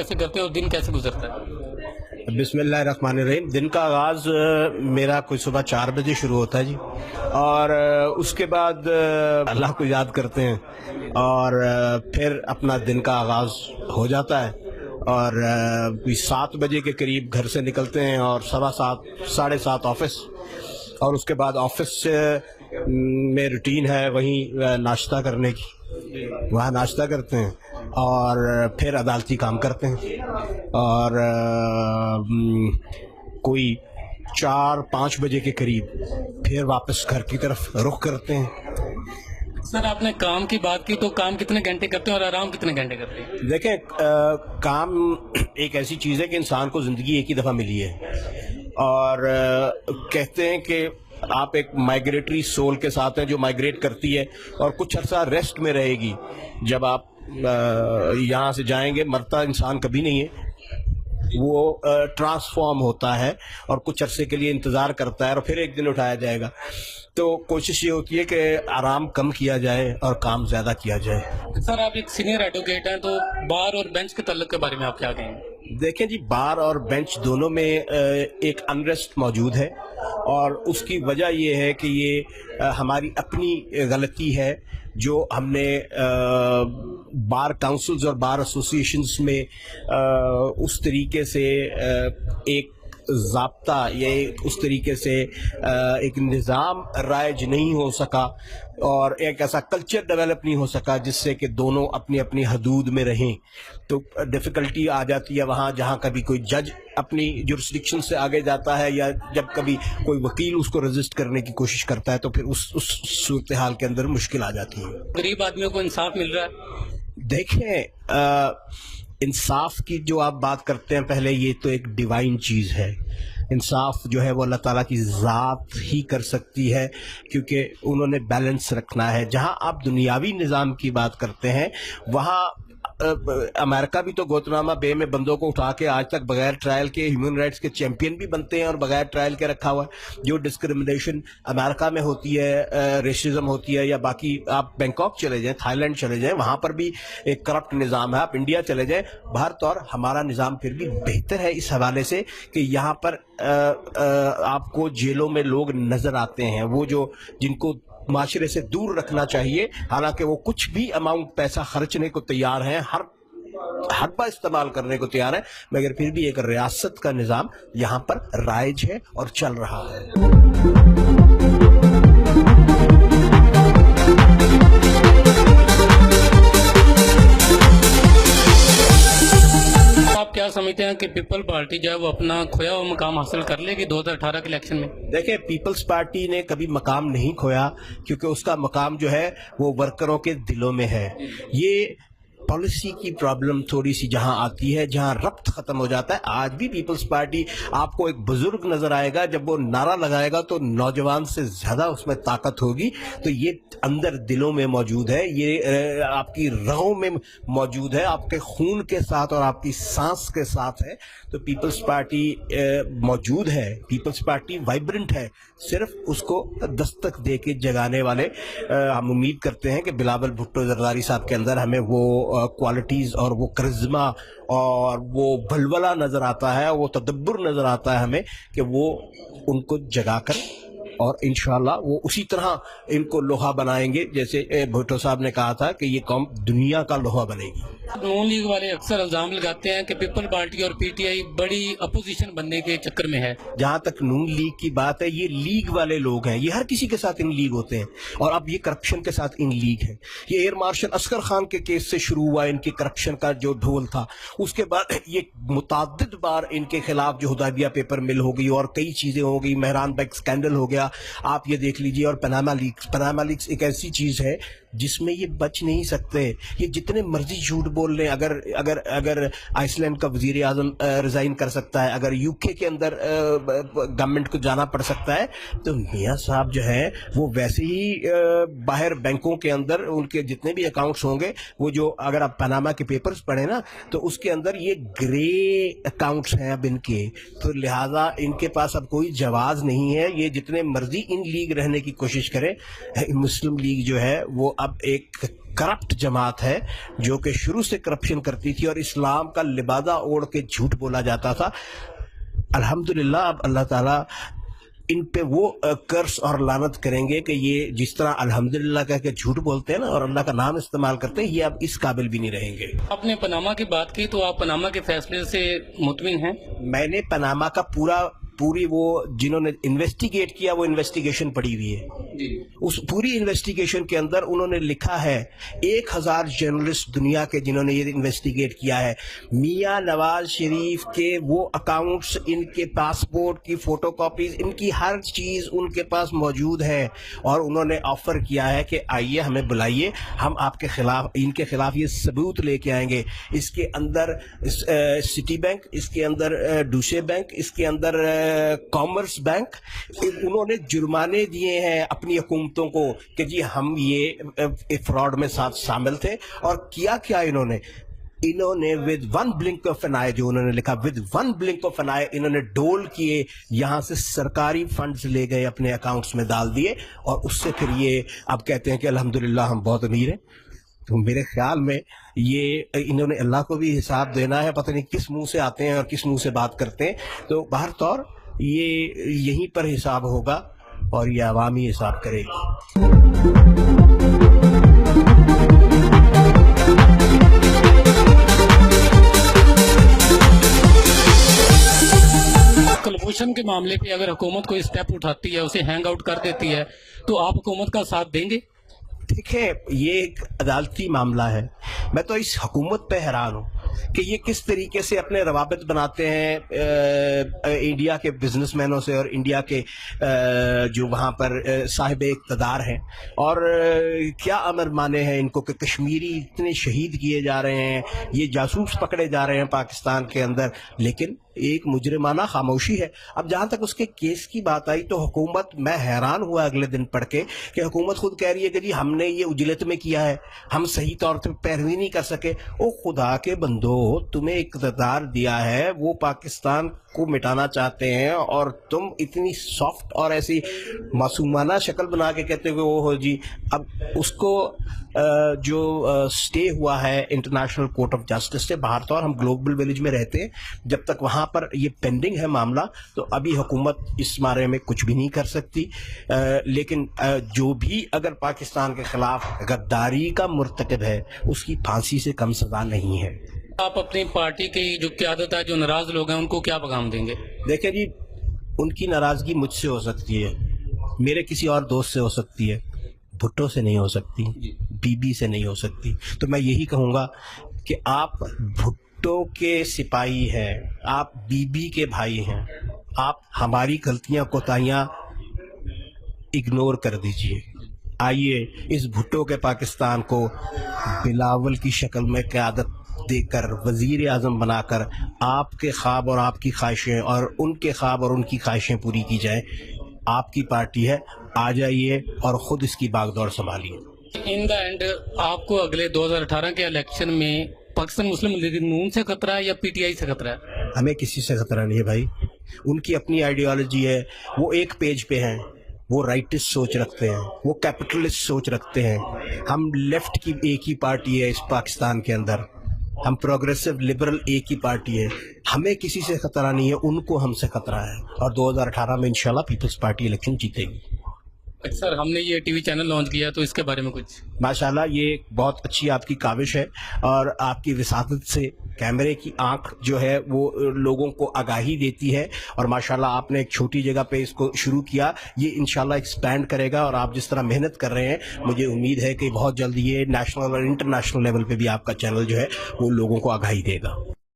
कैसे करते हैं और दिन कैसे गुजरता है? बिस्मिल्लाहिर्रहमानिर्रहीम। दिन का आगाज़ मेरा कोई सुबह 4 बजे शुरू होता है जी, और उसके बाद अल्लाह को याद करते हैं और फिर अपना दिन का आगाज़ हो जाता है और 7 बजे के करीब घर से निकलते हैं और 7:15 7:30 ऑफिस, और उसके बाद ऑफिस में रूटीन है वहीं नाश्ता करने की, वहाँ नाश्ता करते हैं और फिर अदालती काम करते हैं और कोई 4-5 बजे के करीब फिर वापस घर की तरफ रुख करते हैं। सर, आपने काम की बात की, तो काम कितने घंटे करते हैं और आराम कितने घंटे करते हैं? देखें, काम एक ऐसी चीज़ है कि इंसान को ज़िंदगी एक ही दफ़ा मिली है और कहते हैं कि आप एक माइग्रेटरी सोल के साथ हैं जो माइग्रेट करती है और कुछ अर्सा रेस्ट में रहेगी। जब आप यहाँ से जाएंगे, मरता इंसान कभी नहीं है, वो ट्रांसफॉर्म होता है और कुछ अरसे के लिए इंतज़ार करता है और फिर एक दिन उठाया जाएगा। तो कोशिश ये होती है कि आराम कम किया जाए और काम ज़्यादा किया जाए। सर, आप एक सीनियर एडवोकेट हैं, तो बार और बेंच के तल्लुक के बारे में आप क्या कहेंगे? देखें जी, बार और बेंच दोनों में एक अनरेस्ट मौजूद है और उसकी वजह ये है कि ये हमारी अपनी गलती है जो हमने बार काउंसिल्स और बार एसोसिएशंस में उस तरीके से एक ज़ाब्ता या उस तरीके से एक निज़ाम राइज नहीं हो सका और एक ऐसा कल्चर डेवलप नहीं हो सका जिससे कि दोनों अपनी अपनी हदूद में रहें। तो डिफ़िकल्टी आ जाती है वहाँ जहाँ कभी कोई जज अपनी जुरिस्डिक्शन से आगे जाता है या जब कभी कोई वकील उसको रजिस्ट करने की कोशिश करता है, तो फिर उस सूरत हाल के अंदर मुश्किल आ जाती है। गरीब आदमियों को इंसाफ मिल रहा है? देखें, इंसाफ की जो आप बात करते हैं, पहले ये तो एक डिवाइन चीज़ है। इंसाफ जो है वो अल्लाह ताला की ज़ात ही कर सकती है क्योंकि उन्होंने बैलेंस रखना है। जहाँ आप दुनियावी निज़ाम की बात करते हैं वहाँ अमेरिका भी तो गुआंतानामो बे में बंदों को उठा के आज तक बगैर ट्रायल के ह्यूमन राइट्स के चैंपियन भी बनते हैं और बगैर ट्रायल के रखा हुआ है। जो डिस्क्रिमिनेशन अमेरिका में होती है, रेसिज्म होती है, या बाकी आप बैंकॉक चले जाएं, थाईलैंड चले जाएं, वहाँ पर भी एक करप्ट निज़ाम है। आप इंडिया चले जाएं, भारत और हमारा निज़ाम फिर भी बेहतर है इस हवाले से कि यहाँ पर आपको जेलों में लोग नज़र आते हैं, वो जो जिनको माशरे से दूर रखना चाहिए, हालांकि वो कुछ भी अमाउंट पैसा खर्चने को तैयार हैं, हर हरबा इस्तेमाल करने को तैयार है, मगर फिर भी एक रियासत का निज़ाम यहाँ पर राइज है और चल रहा है। आप क्या समझते हैं कि पीपल पार्टी जो है वो अपना खोया हुआ मकाम हासिल कर लेगी 2018 के इलेक्शन में? देखिए, पीपल्स पार्टी ने कभी मकाम नहीं खोया क्योंकि उसका मकाम जो है वो वर्करों के दिलों में है। ये पॉलिसी की प्रॉब्लम थोड़ी सी जहां आती है, जहां रब्त खत्म हो जाता है। आज भी पीपल्स पार्टी, आपको एक बुजुर्ग नजर आएगा, जब वो नारा लगाएगा तो नौजवान से ज्यादा उसमें ताकत होगी। तो ये अंदर दिलों में मौजूद है, ये आपकी रगों में मौजूद है, आपके खून के साथ और आपकी सांस के साथ है। तो पीपल्स पार्टी मौजूद है, पीपल्स पार्टी वाइब्रेंट है। सिर्फ उसको दस्तक दे के जगाने वाले हम उम्मीद करते हैं कि बिलावल भुट्टो जरदारी साहब के अंदर हमें वो क्वालिटीज़ और वो करिश्मा और वो भलवला नज़र आता है, वो तदब्बुर नज़र आता है हमें कि वो उनको जगाकर और इंशाल्लाह वो उसी तरह इनको लोहा बनाएंगे जैसे भुट्टो साहब ने कहा था कि ये कौम दुनिया का लोहा बनेगी। नून लीग वाले अक्सर इल्जाम लगाते हैं कि पीपल पार्टी और पीटीआई बड़ी अपोजिशन बनने के चक्कर में है। जहाँ तक नून लीग की बात है, ये लीग वाले लोग हैं, ये हर किसी के साथ इन लीग होते हैं और अब ये करप्शन के साथ इन लीग है। ये एयर मार्शल असगर खान के केस से शुरू हुआ इनके करप्शन का जो ढोल था, उसके बाद ये मुताद्दिद बार इनके खिलाफ जो हुदैबिया पेपर मिल हो गई और कई चीजें हो गई, मेहरान बैग स्कैंडल हो गया, आप ये देख लीजिए, और पनामा लीक्स एक ऐसी चीज है जिसमें ये बच नहीं सकते। ये जितने मर्जी झूठ बोल लें, अगर आइसलैंड का वजीर आजम रिजाइन कर सकता है, अगर यूके के अंदर गवर्नमेंट को जाना पड़ सकता है, तो मियां साहब जो है वो वैसे ही बाहर बैंकों के अंदर उनके जितने भी अकाउंट्स होंगे, वो जो अगर आप पनामा के पेपर्स पढ़े ना, तो उसके अंदर ये ग्रे अकाउंट्स हैं अब इनके, तो लिहाजा इनके पास अब कोई जवाब नहीं है। ये जितने मर्जी इन लीग रहने की कोशिश करे, मुस्लिम लीग जो है वो اب ایک کرپٹ جماعت ہے جو کہ شروع سے کرپشن کرتی تھی اور اسلام کا لبادہ اوڑھ کے جھوٹ بولا جاتا تھا. الحمدللہ اب اللہ تعالیٰ ان پہ وہ کرس اور لعنت کریں گے کہ یہ جس طرح الحمدللہ کہہ کے جھوٹ بولتے ہیں نا اور اللہ کا نام استعمال کرتے ہیں، یہ اب اس قابل بھی نہیں رہیں گے. آپ نے پاناما کی بات کی تو آپ پاناما کے فیصلے سے مطمئن ہیں؟ میں نے پاناما کا پوری وہ جنہوں نے انویسٹیگیٹ کیا وہ انویسٹیگیشن پڑھی ہوئی ہے جی. اس پوری انویسٹیگیشن کے اندر انہوں نے لکھا ہے 1000 جرنلسٹ دنیا کے جنہوں نے یہ انویسٹیگیٹ کیا ہے، میاں نواز شریف کے وہ اکاؤنٹس، ان کے پاسپورٹ کی فوٹو کاپیز، ان کی ہر چیز ان کے پاس موجود ہے اور انہوں نے آفر کیا ہے کہ آئیے ہمیں بلائیے، ہم آپ کے خلاف ان کے خلاف یہ ثبوت لے کے آئیں گے. اس کے اندر سٹی بینک، اس کے اندر ڈوشے بینک، اس کے اندر کامرس بینک، انہوں نے جرمانے دیے ہیں اپنی حکومتوں کو کہ جی ہم یہ فراڈ میں ساتھ شامل تھے. اور کیا انہوں نے with one blank of N I, جو انہوں نے لکھا with one blank of N I, انہوں نے ڈول کیے، یہاں سے سرکاری فنڈز لے گئے اپنے اکاؤنٹس میں ڈال دیے اور اس سے پھر یہ اب کہتے ہیں کہ الحمدللہ ہم بہت امیر ہیں. تو میرے خیال میں یہ انہوں نے اللہ کو بھی حساب دینا ہے، پتہ نہیں کس منہ سے آتے ہیں اور کس منہ سے بات کرتے ہیں. تو بہر طور یہ یہیں پر حساب ہوگا اور یہ عوامی حساب کرے گی. کلبھوشن کے معاملے پہ اگر حکومت کوئی اسٹیپ اٹھاتی ہے، اسے ہینگ آؤٹ کر دیتی ہے، تو آپ حکومت کا ساتھ دیں گے؟ دیکھیں یہ ایک عدالتی معاملہ ہے. میں تو اس حکومت پہ حیران ہوں کہ یہ کس طریقے سے اپنے روابط بناتے ہیں انڈیا کے بزنس مینوں سے اور انڈیا کے جو وہاں پر صاحب اقتدار ہیں، اور کیا امر مانے ہیں ان کو کہ کشمیری اتنے شہید کیے جا رہے ہیں، یہ جاسوس پکڑے جا رہے ہیں پاکستان کے اندر، لیکن ایک مجرمانہ خاموشی ہے. اب جہاں تک اس کے کیس کی بات آئی تو حکومت، میں حیران ہوا اگلے دن پڑھ کے کہ حکومت خود کہہ رہی ہے کہ جی ہم نے یہ اجلت میں کیا ہے، ہم صحیح طور پہ پیروی نہیں کر سکے. او خدا کے بندو، تمہیں اقتدار دیا ہے، وہ پاکستان کو مٹانا چاہتے ہیں اور تم اتنی سافٹ اور ایسی معصومانہ شکل بنا کے کہتے ہو کہ وہ ہو جی. اب اس کو جو سٹے ہوا ہے انٹرنیشنل کورٹ آف جسٹس سے، باہر طور ہم گلوبل ویلیج میں رہتے ہیں، جب تک وہاں پر یہ پینڈنگ ہے معاملہ تو ابھی حکومت اس بارے میں کچھ بھی نہیں کر سکتی. لیکن جو بھی اگر پاکستان کے خلاف غداری کا مرتکب ہے اس کی پھانسی سے کم سزا نہیں ہے. آپ اپنی پارٹی کی جو قیادت ہے، جو ناراض لوگ ہیں، ان کو کیا پیغام دیں گے؟ دیکھیں جی، ان کی ناراضگی مجھ سے ہو سکتی ہے، میرے کسی اور دوست سے ہو سکتی ہے، بھٹو سے نہیں ہو سکتی، بی بی سے نہیں ہو سکتی. تو میں یہی کہوں گا کہ آپ بھٹو کے سپاہی ہیں، آپ بی بی کے بھائی ہیں، آپ ہماری غلطیاں کوتاہیاں اگنور کر دیجئے. آئیے اس بھٹو کے پاکستان کو بلاول کی شکل میں قیادت دے کر، وزیر اعظم بنا کر آپ کے خواب اور آپ کی خواہشیں اور ان کے خواب اور ان کی خواہشیں پوری کی جائیں. آپ کی پارٹی ہے، آ جائیے اور خود اس کی باغ دوڑ سنبھالیے. ان دا اینڈ آپ کو اگلے 2018 کے الیکشن میں پاکستان مسلم لیگ نون سے خطرہ ہے یا پی ٹی آئی سے خطرہ ہے؟ ہمیں کسی سے خطرہ نہیں ہے بھائی. ان کی اپنی آئیڈیالوجی ہے، وہ ایک پیج پہ ہیں، وہ رائٹسٹ سوچ رکھتے ہیں، وہ کیپٹلسٹ سوچ رکھتے ہیں. ہم لیفٹ کی ایک ہی پارٹی ہے اس پاکستان کے اندر، ہم پروگریسو لبرل ایک ہی پارٹی ہے. ہمیں کسی سے خطرہ نہیں ہے، ان کو ہم سے خطرہ ہے. اور 2018 میں انشاءاللہ پیپلز پارٹی الیکشن جیتے گی. سر، ہم نے یہ ٹی وی چینل لانچ کیا تو اس کے بارے میں کچھ؟ ماشاءاللہ یہ بہت اچھی آپ کی کاوش ہے اور آپ کی وساطت سے کیمرے کی آنکھ جو ہے وہ لوگوں کو آگاہی دیتی ہے. اور ماشاءاللہ آپ نے ایک چھوٹی جگہ پہ اس کو شروع کیا، یہ انشاءاللہ ایکسپینڈ کرے گا. اور آپ جس طرح محنت کر رہے ہیں، مجھے امید ہے کہ بہت جلد یہ نیشنل اور انٹرنیشنل لیول پہ بھی آپ کا چینل جو ہے وہ لوگوں کو آگاہی دے گا.